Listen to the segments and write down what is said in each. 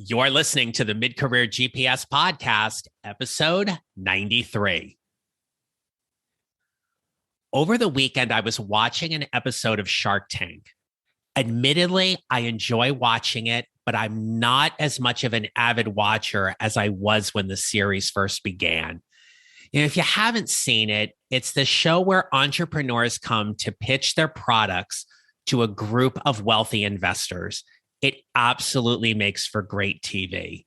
You're listening to the Mid-Career GPS podcast, episode 93. Over the weekend, I was watching an episode of Shark Tank. Admittedly, I enjoy watching it, but I'm not as much of an avid watcher as I was when the series first began. If you haven't seen it, it's the show where entrepreneurs come to pitch their products to a group of wealthy investors. It absolutely makes for great TV.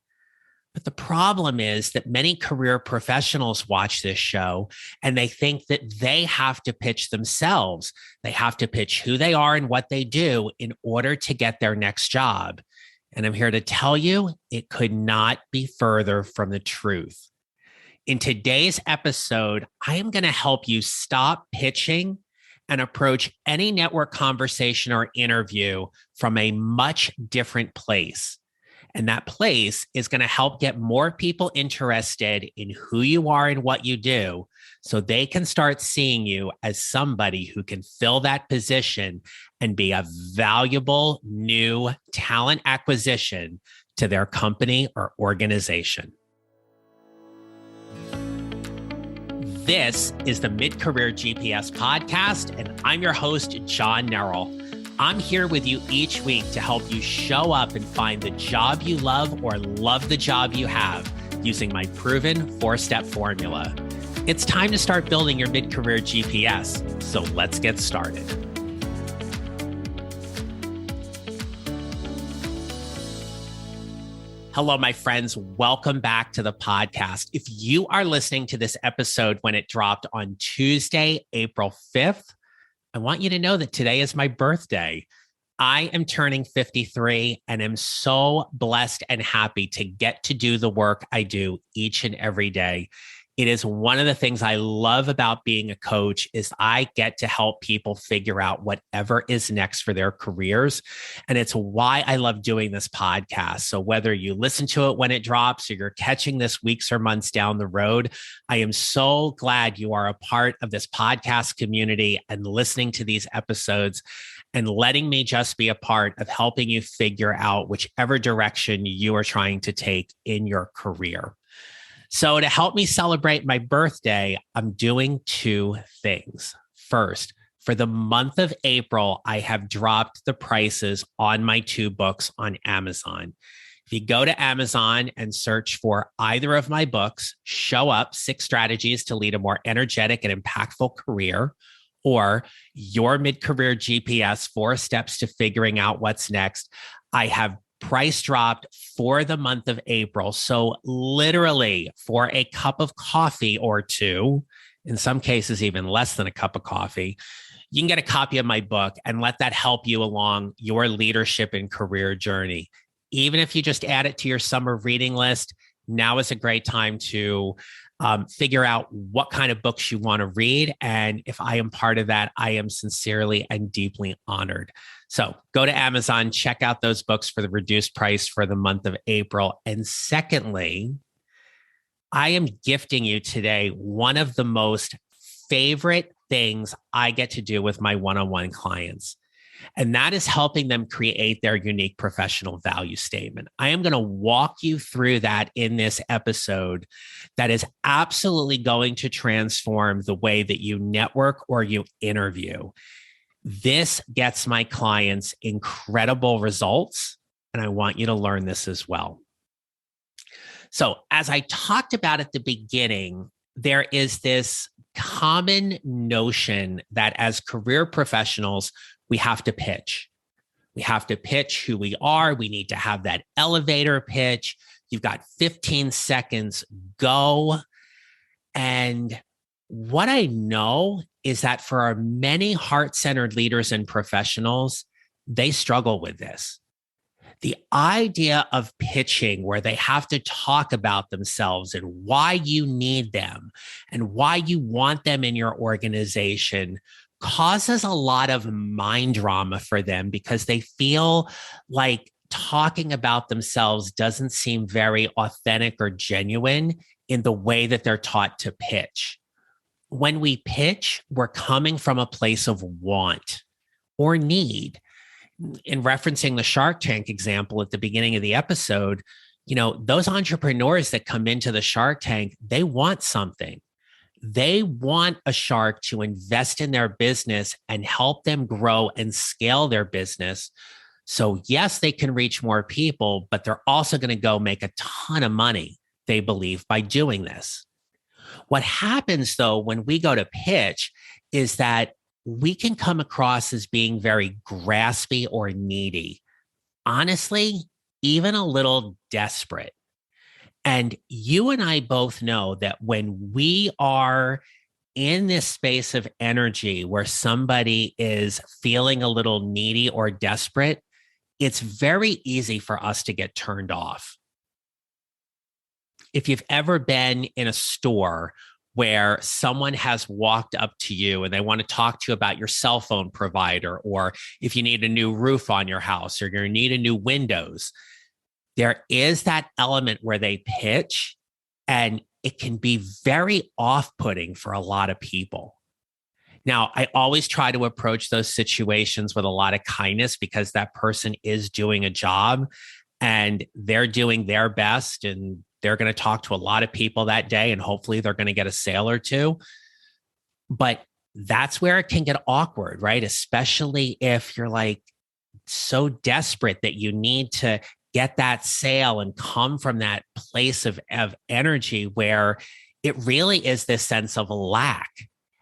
But the problem is that many career professionals watch this show and they think that they have to pitch themselves. They have to pitch who they are and what they do in order to get their next job. And I'm here to tell you, it could not be further from the truth. In today's episode, I am going to help you stop pitching and approach any network conversation or interview from a much different place. And that place is going to help get more people interested in who you are and what you do, so they can start seeing you as somebody who can fill that position and be a valuable new talent acquisition to their company or organization. This is the Mid-Career GPS podcast, and I'm your host, John Nerrell. I'm here with you each week to help you show up and find the job you love or love the job you have using my proven 4-step formula. It's time to start building your mid-career GPS, so let's get started. Hello, my friends. Welcome back to the podcast. If you are listening to this episode when it dropped on Tuesday, April 5th, I want you to know that today is my birthday. I am turning 53 and am so blessed and happy to get to do the work I do each and every day. It is one of the things I love about being a coach is I get to help people figure out whatever is next for their careers. And it's why I love doing this podcast. So whether you listen to it when it drops or you're catching this weeks or months down the road, I am so glad you are a part of this podcast community and listening to these episodes and letting me just be a part of helping you figure out whichever direction you are trying to take in your career. So to help me celebrate my birthday, I'm doing two things. First, for the month of April, I have dropped the prices on my two books on Amazon. If you go to Amazon and search for either of my books, Show Up, 6 Strategies to Lead a More Energetic and Impactful Career, or Your Mid-Career GPS, 4 Steps to Figuring Out What's Next, I have price dropped for the month of April. So literally for a cup of coffee or two, in some cases, even less than a cup of coffee, you can get a copy of my book and let that help you along your leadership and career journey. Even if you just add it to your summer reading list, now is a great time to figure out what kind of books you want to read. And if I am part of that, I am sincerely and deeply honored. So go to Amazon, check out those books for the reduced price for the month of April. And secondly, I am gifting you today one of the most favorite things I get to do with my one-on-one clients. And that is helping them create their unique professional value statement. I am going to walk you through that in this episode that is absolutely going to transform the way that you network or you interview. This gets my clients incredible results, and I want you to learn this as well. So, as I talked about at the beginning, there is this common notion that as career professionals, we have to pitch. We have to pitch who we are. We need to have that elevator pitch. You've got 15 seconds, go. And what I know is that for our many heart-centered leaders and professionals, they struggle with this. The idea of pitching where they have to talk about themselves and why you need them and why you want them in your organization causes a lot of mind drama for them because they feel like talking about themselves doesn't seem very authentic or genuine in the way that they're taught to pitch. When we pitch, we're coming from a place of want or need. in referencing the Shark Tank example at the beginning of the episode, those entrepreneurs that come into the Shark Tank, they want something. They want a shark to invest in their business and help them grow and scale their business. So, yes, they can reach more people, but they're also going to go make a ton of money, they believe, by doing this. What happens, though, when we go to pitch is that we can come across as being very graspy or needy. Honestly, even a little desperate. And you and I both know that when we are in this space of energy where somebody is feeling a little needy or desperate, it's very easy for us to get turned off. If you've ever been in a store where someone has walked up to you and they want to talk to you about your cell phone provider, or if you need a new roof on your house or you need a new windows, there is that element where they pitch, and it can be very off-putting for a lot of people. Now, I always try to approach those situations with a lot of kindness because that person is doing a job and they're doing their best, and they're going to talk to a lot of people that day, and hopefully they're going to get a sale or two. But that's where it can get awkward, right? Especially if you're like so desperate that you need to get that sale and come from that place of energy where it really is this sense of lack.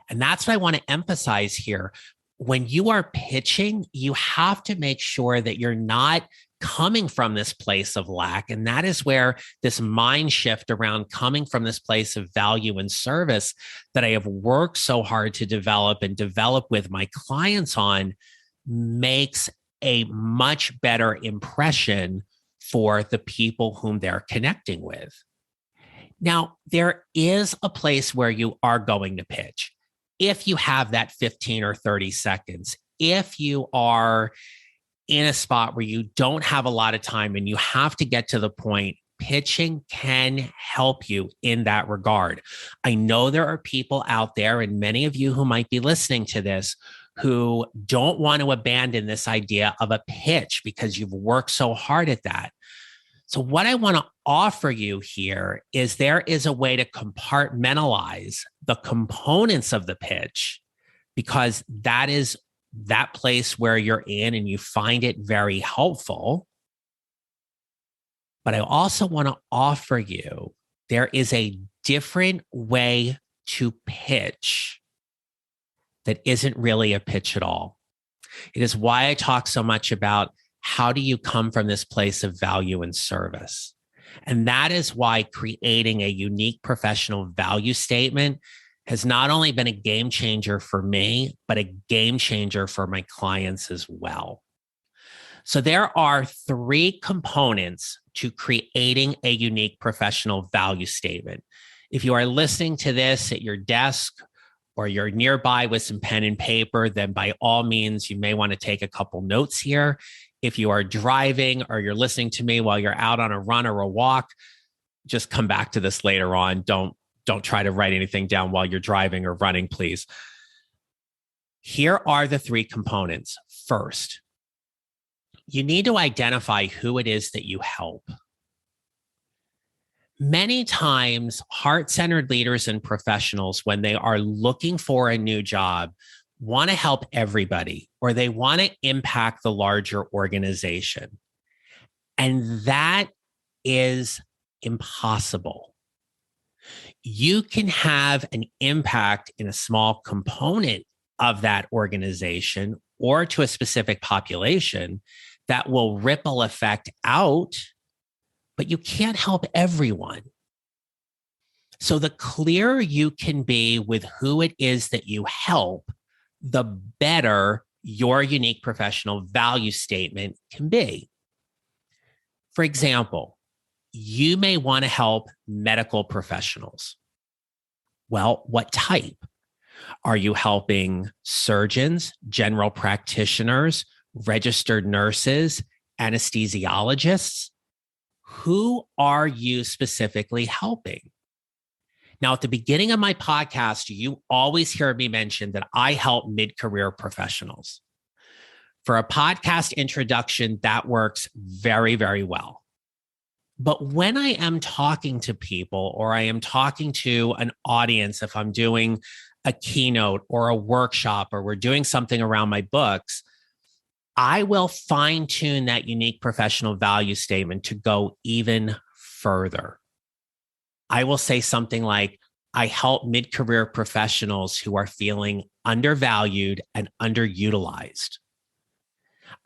And that's what I want to emphasize here. When you are pitching, you have to make sure that you're not coming from this place of lack. And that is where this mind shift around coming from this place of value and service that I have worked so hard to develop and develop with my clients on makes a much better impression for the people whom they're connecting with. Now, there is a place where you are going to pitch. If you have that 15 or 30 seconds, if you are in a spot where you don't have a lot of time and you have to get to the point, pitching can help you in that regard. I know there are people out there, and many of you who might be listening to this, who don't want to abandon this idea of a pitch because you've worked so hard at that. So what I want to offer you here is there is a way to compartmentalize the components of the pitch, because that is that place where you're in and you find it very helpful. But I also want to offer you, there is a different way to pitch that isn't really a pitch at all. It is why I talk so much about how do you come from this place of value and service. And that is why creating a unique professional value statement has not only been a game changer for me, but a game changer for my clients as well. So there are 3 components to creating a unique professional value statement. If you are listening to this at your desk or you're nearby with some pen and paper, then by all means, you may want to take a couple notes here. If you are driving or you're listening to me while you're out on a run or a walk, just come back to this later on. Don't try to write anything down while you're driving or running, please. Here are the 3 components. First, you need to identify who it is that you help. Many times, heart-centered leaders and professionals, when they are looking for a new job, want to help everybody, or they want to impact the larger organization. And that is impossible. You can have an impact in a small component of that organization or to a specific population that will ripple effect out, but you can't help everyone. So the clearer you can be with who it is that you help, the better your unique professional value statement can be. For example, you may want to help medical professionals. Well, what type? Are you helping surgeons, general practitioners, registered nurses, anesthesiologists? Who are you specifically helping? Now, at the beginning of my podcast, you always hear me mention that I help mid-career professionals. For a podcast introduction, that works very, very well. But when I am talking to people or I am talking to an audience, if I'm doing a keynote or a workshop or we're doing something around my books, I will fine tune that unique professional value statement to go even further. I will say something like, I help mid-career professionals who are feeling undervalued and underutilized.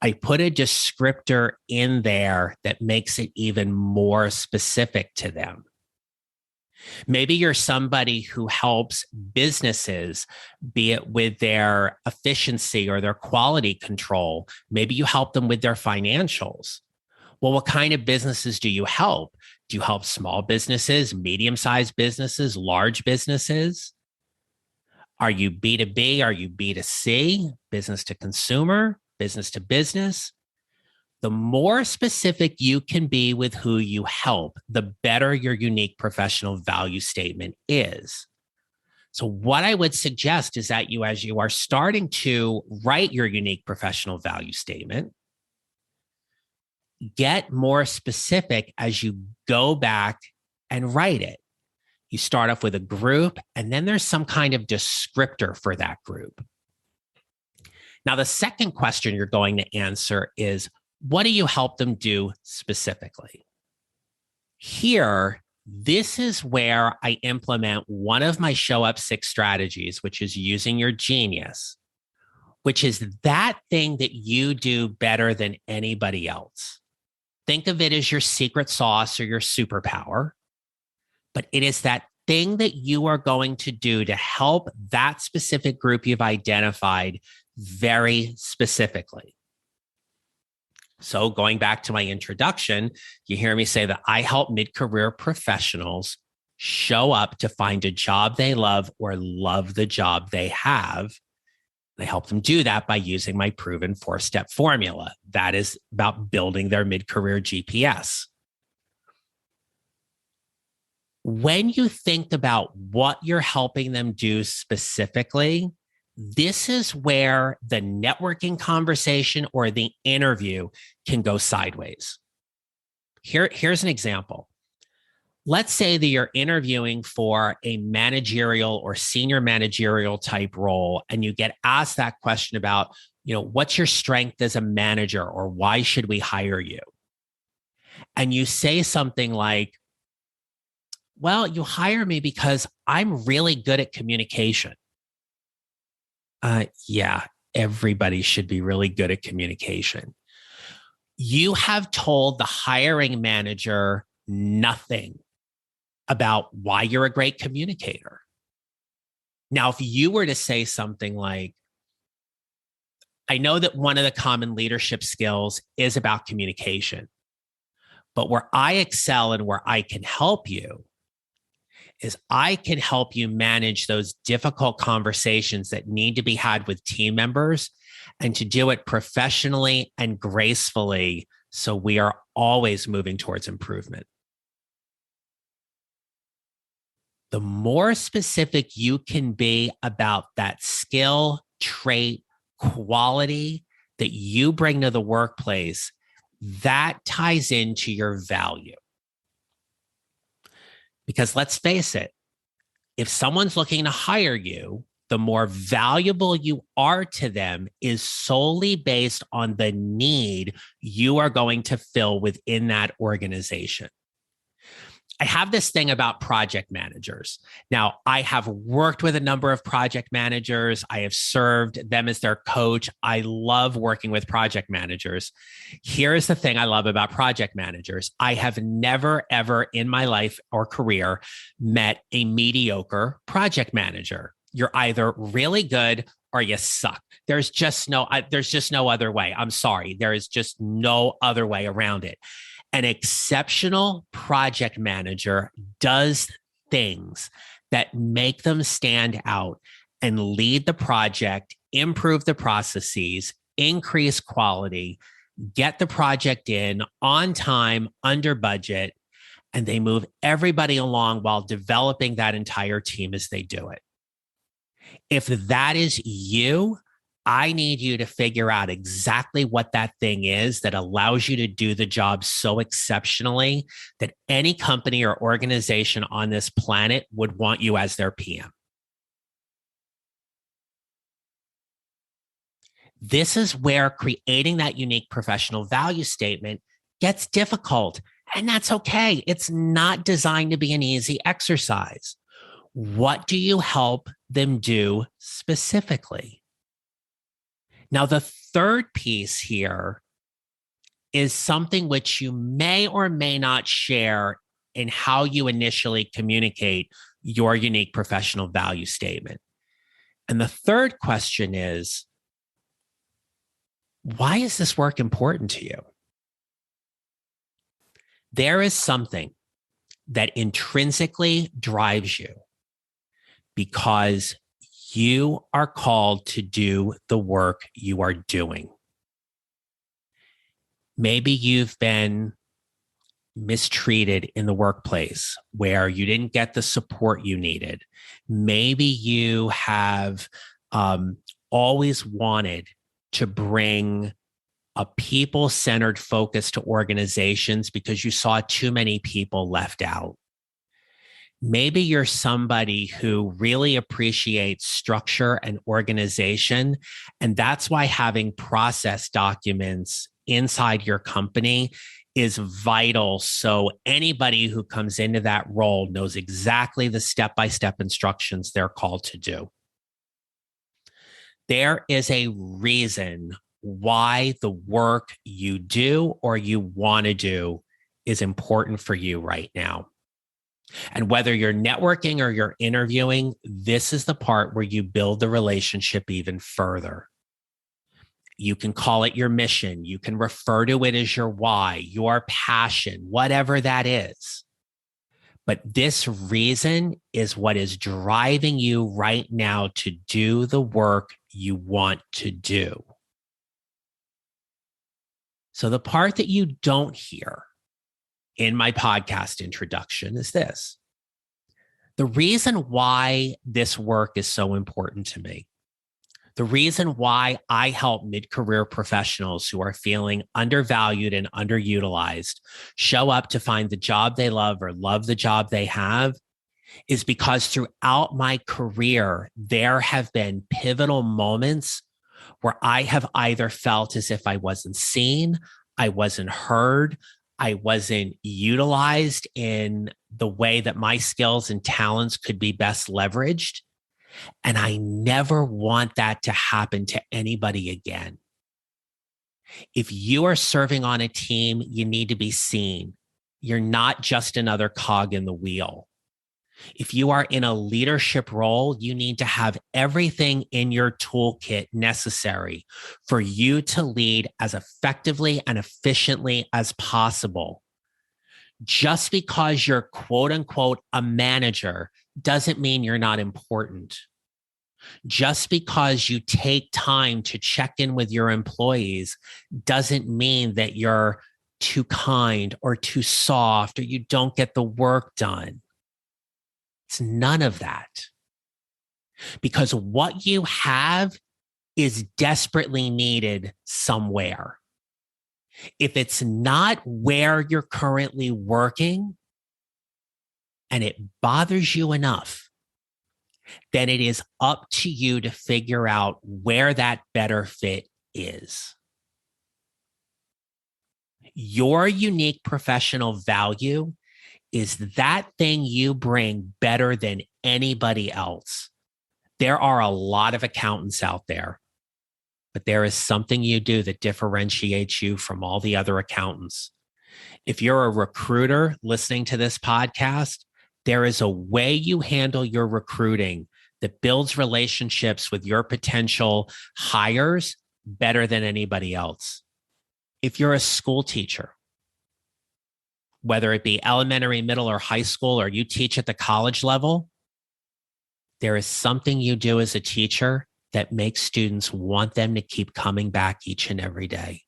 I put a descriptor in there that makes it even more specific to them. Maybe you're somebody who helps businesses, be it with their efficiency or their quality control. Maybe you help them with their financials. Well, what kind of businesses do you help? Do you help small businesses, medium-sized businesses, large businesses? Are you B2B? Are you B2C? Business to consumer? Business to business? The more specific you can be with who you help, the better your unique professional value statement is. So what I would suggest is that you, as you are starting to write your unique professional value statement, get more specific as you go back and write it. You start off with a group, and then there's some kind of descriptor for that group. Now, the second question you're going to answer is, what do you help them do specifically? Here, this is where I implement one of my Show Up 6 strategies, which is using your genius, which is that thing that you do better than anybody else. Think of it as your secret sauce or your superpower, but it is that thing that you are going to do to help that specific group you've identified very specifically. So going back to my introduction, you hear me say that I help mid-career professionals show up to find a job they love or love the job they have. I help them do that by using my proven 4-step formula. That is about building their mid-career GPS. When you think about what you're helping them do specifically, this is where the networking conversation or the interview can go sideways. Here's an example. Let's say that you're interviewing for a managerial or senior managerial type role, and you get asked that question about, what's your strength as a manager, or why should we hire you? And you say something like, well, you hire me because I'm really good at communication. Yeah, everybody should be really good at communication. You have told the hiring manager nothing about why you're a great communicator. Now, if you were to say something like, I know that one of the common leadership skills is about communication, but where I excel and where I can help you is I can help you manage those difficult conversations that need to be had with team members, and to do it professionally and gracefully, so we are always moving towards improvement. The more specific you can be about that skill, trait, quality that you bring to the workplace, that ties into your value. Because let's face it, if someone's looking to hire you, the more valuable you are to them is solely based on the need you are going to fill within that organization. I have this thing about project managers. Now, I have worked with a number of project managers. I have served them as their coach. I love working with project managers. Here's the thing I love about project managers. I have never, ever in my life or career met a mediocre project manager. You're either really good or you suck. There's just no other way. I'm sorry. There is just no other way around it. An exceptional project manager does things that make them stand out and lead the project, improve the processes, increase quality, get the project in on time, under budget, and they move everybody along while developing that entire team as they do it. If that is you, I need you to figure out exactly what that thing is that allows you to do the job so exceptionally that any company or organization on this planet would want you as their PM. This is where creating that unique professional value statement gets difficult. And that's okay. It's not designed to be an easy exercise. What do you help them do specifically? Now, the third piece here is something which you may or may not share in how you initially communicate your unique professional value statement. And the third question is, why is this work important to you? There is something that intrinsically drives you because you are called to do the work you are doing. Maybe you've been mistreated in the workplace where you didn't get the support you needed. Maybe you have always wanted to bring a people-centered focus to organizations because you saw too many people left out. Maybe you're somebody who really appreciates structure and organization, and that's why having process documents inside your company is vital. So anybody who comes into that role knows exactly the step-by-step instructions they're called to do. There is a reason why the work you do or you want to do is important for you right now. And whether you're networking or you're interviewing, this is the part where you build the relationship even further. You can call it your mission. You can refer to it as your why, your passion, whatever that is. But this reason is what is driving you right now to do the work you want to do. So the part that you don't hear in my podcast introduction is this. The reason why this work is so important to me, the reason why I help mid-career professionals who are feeling undervalued and underutilized show up to find the job they love or love the job they have is because throughout my career, there have been pivotal moments where I have either felt as if I wasn't seen, I wasn't heard, I wasn't utilized in the way that my skills and talents could be best leveraged. And I never want that to happen to anybody again. If you are serving on a team, you need to be seen. You're not just another cog in the wheel. If you are in a leadership role, you need to have everything in your toolkit necessary for you to lead as effectively and efficiently as possible. Just because you're quote unquote a manager doesn't mean you're not important. Just because you take time to check in with your employees doesn't mean that you're too kind or too soft or you don't get the work done. It's none of that. Because what you have is desperately needed somewhere. If it's not where you're currently working and it bothers you enough, then it is up to you to figure out where that better fit is. Your unique professional value is that thing you bring better than anybody else. There are a lot of accountants out there, but there is something you do that differentiates you from all the other accountants. If you're a recruiter listening to this podcast, there is a way you handle your recruiting that builds relationships with your potential hires better than anybody else. If you're a school teacher, whether it be elementary, middle, or high school, or you teach at the college level, there is something you do as a teacher that makes students want them to keep coming back each and every day.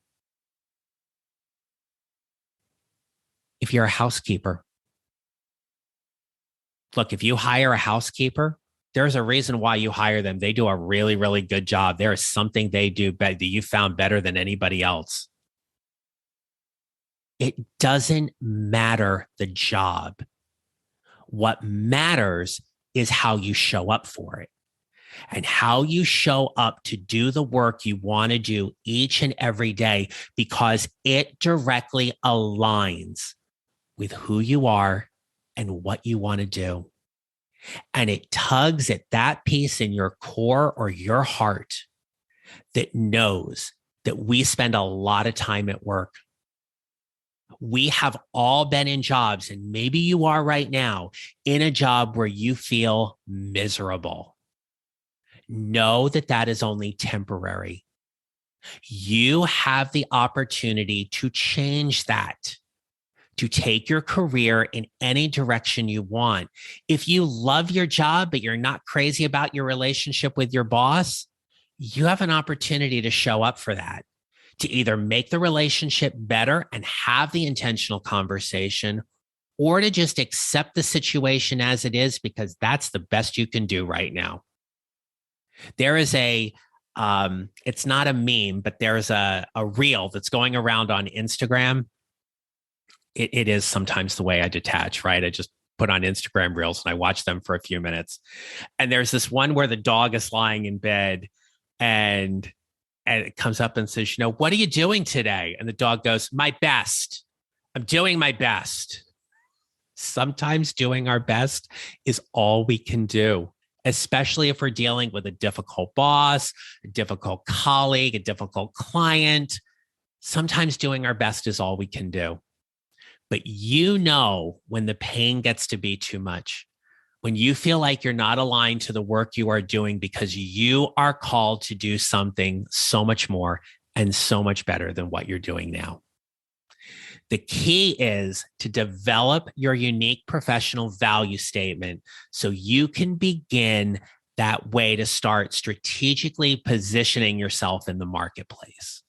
If you're a housekeeper, look, if you hire a housekeeper there's a reason why you hire them. They do a really, really good job. There is something they do that you found better than anybody else. It doesn't matter the job. What matters is how you show up for it and how you show up to do the work you want to do each and every day, because it directly aligns with who you are and what you want to do. And it tugs at that piece in your core or your heart that knows that we spend a lot of time at work. We have all been in jobs, and maybe you are right now in a job where you feel miserable. Know that that is only temporary. You have the opportunity to change that, to take your career in any direction you want. If you love your job, but you're not crazy about your relationship with your boss, you have an opportunity to show up for that, to either make the relationship better and have the intentional conversation, or to just accept the situation as it is, because that's the best you can do right now. There is it's not a meme, but there's a reel that's going around on Instagram. It is sometimes the way I detach, right? I just put on Instagram reels and I watch them for a few minutes. And there's this one where the dog is lying in bed and it comes up and says, what are you doing today? And the dog goes, my best. I'm doing my best. Sometimes doing our best is all we can do, especially if we're dealing with a difficult boss, a difficult colleague, a difficult client. Sometimes doing our best is all we can do. But when the pain gets to be too much, when you feel like you're not aligned to the work you are doing because you are called to do something so much more and so much better than what you're doing now. The key is to develop your unique professional value statement so you can begin that way to start strategically positioning yourself in the marketplace.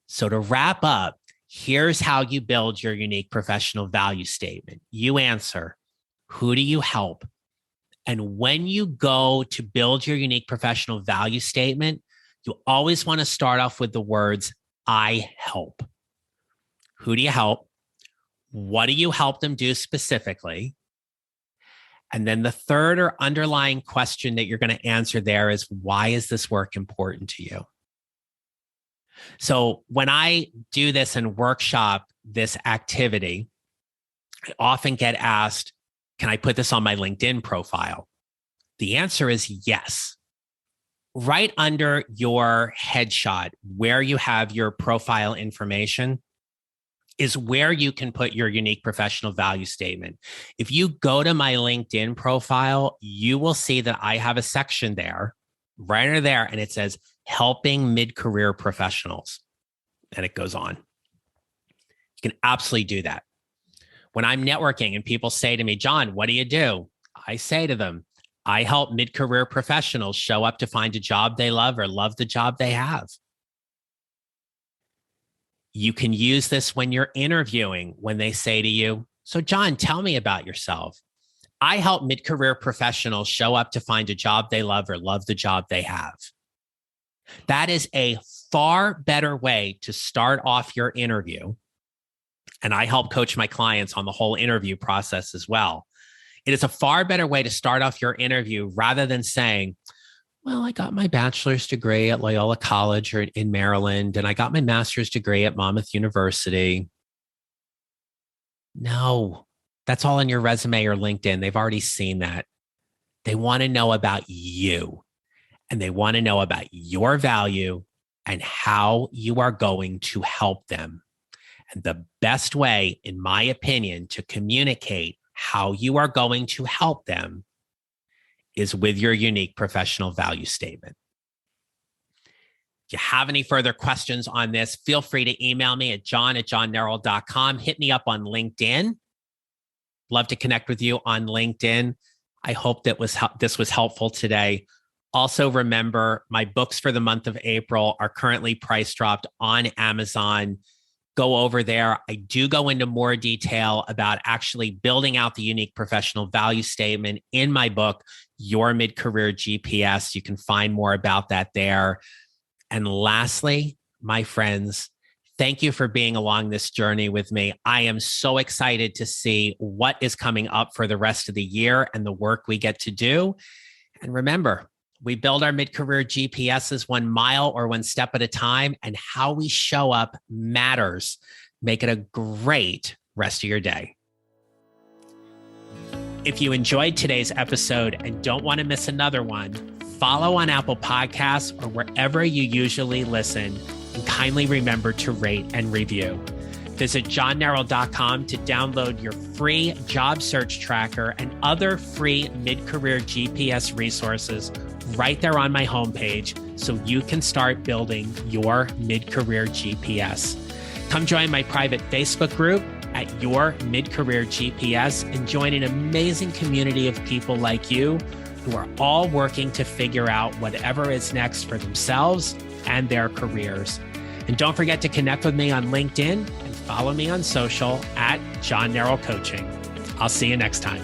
So to wrap up, here's how you build your unique professional value statement. You answer, who do you help? And when you go to build your unique professional value statement, you always want to start off with the words, I help. Who do you help? What do you help them do specifically? And then the third or underlying question that you're going to answer there is, why is this work important to you? So when I do this and workshop this activity, I often get asked, can I put this on my LinkedIn profile? The answer is yes. Right under your headshot, where you have your profile information, is where you can put your unique professional value statement. If you go to my LinkedIn profile, you will see that I have a section there, right under there, and it says helping mid-career professionals. And it goes on. You can absolutely do that. When I'm networking and people say to me, John, what do you do? I say to them, I help mid-career professionals show up to find a job they love or love the job they have. You can use this when you're interviewing, when they say to you, so John, tell me about yourself. I help mid-career professionals show up to find a job they love or love the job they have. That is a far better way to start off your interview. And I help coach my clients on the whole interview process as well. It is a far better way to start off your interview rather than saying, well, I got my bachelor's degree at Loyola College or in Maryland, and I got my master's degree at Monmouth University. No, that's all on your resume or LinkedIn. They've already seen that. They want to know about you, and they want to know about your value and how you are going to help them. And the best way, in my opinion, to communicate how you are going to help them is with your unique professional value statement. If you have any further questions on this, feel free to email me at john@johnneral.com. Hit me up on LinkedIn. Love to connect with you on LinkedIn. I hope that this was helpful today. Also, remember, my books for the month of April are currently price dropped on Amazon. go over there. I do go into more detail about actually building out the unique professional value statement in my book, Your Mid-Career GPS. You can find more about that there. And lastly, my friends, thank you for being along this journey with me. I am so excited to see what is coming up for the rest of the year and the work we get to do. And remember, we build our mid-career GPSs 1 mile or 1 step at a time, and how we show up matters. Make it a great rest of your day. If you enjoyed today's episode and don't want to miss another one, follow on Apple Podcasts or wherever you usually listen, and kindly remember to rate and review. Visit johnneral.com to download your free job search tracker and other free mid-career GPS resources right there on my homepage so you can start building your mid-career GPS. Come join my private Facebook group at Your Mid-Career GPS and join an amazing community of people like you who are all working to figure out whatever is next for themselves and their careers. And don't forget to connect with me on LinkedIn and follow me on social at John Neral Coaching. I'll see you next time.